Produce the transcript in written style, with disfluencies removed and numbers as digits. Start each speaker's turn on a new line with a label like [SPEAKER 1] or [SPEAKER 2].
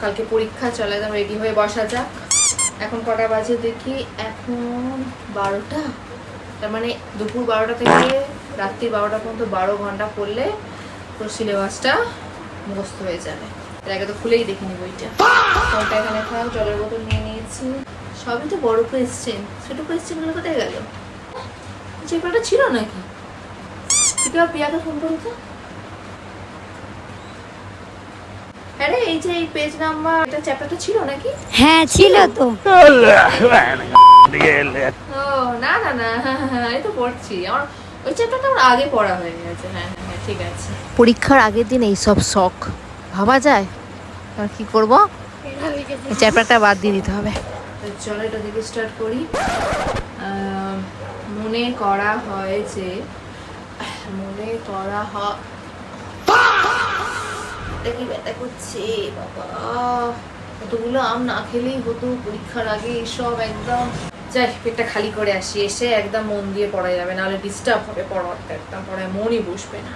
[SPEAKER 1] কালকে পরীক্ষা, চলে একদম রেডি হয়ে বসা যাক। এখন কটা বাজে দেখি, এখন 12টা, তার মানে দুপুর 12টা থেকে রাত্রি 12টা পর্যন্ত 12 ঘন্টা পড়লে তোর সিলেবাসটা মুখস্থ হয়ে যাবে। এর আগে তো খুলেই দেখিনি বইটা। ফোনটা এখানে থাক, জলের বোতল নিয়ে নিয়েছি। সবই তো বড় কোয়েশ্চেন, ছোট কোয়েশ্চেনগুলো কোথায় গেল? চেপাটা ছিল নাকি? ঠিক আছে, প্রিয়াকে ফোন করো তো। আরে এই যে এই পেজ নাম্বার, এটা চ্যাপ্টারটা ছিল নাকি?
[SPEAKER 2] হ্যাঁ ছিল তো।
[SPEAKER 1] ও না না না, এই তো পড়ছি। আমার ওই চ্যাপ্টারটা আমার আগে পড়া হয়ে গেছে। হ্যাঁ হ্যাঁ হ্যাঁ, ঠিক আছে। পরীক্ষার আগের দিন এই সব শখ ভাবা যায়, আর কি করব? এই চ্যাপ্টারটা বাদ দিয়ে দিতে হবে। চলো এটা থেকে স্টার্ট করি। মনে করা হয় যে, মনে করা হয়, কি ব্যথা করছে বাবা, কতগুলো আম না খেলেই হতো পরীক্ষার আগে। এসব একদম যাই, পেটটা খালি করে আসি, এসে একদম মন দিয়ে পড়া যাবে, নাহলে ডিস্টার্ব হবে পড়াটা, একদম পড়ায় মনই বসবে না।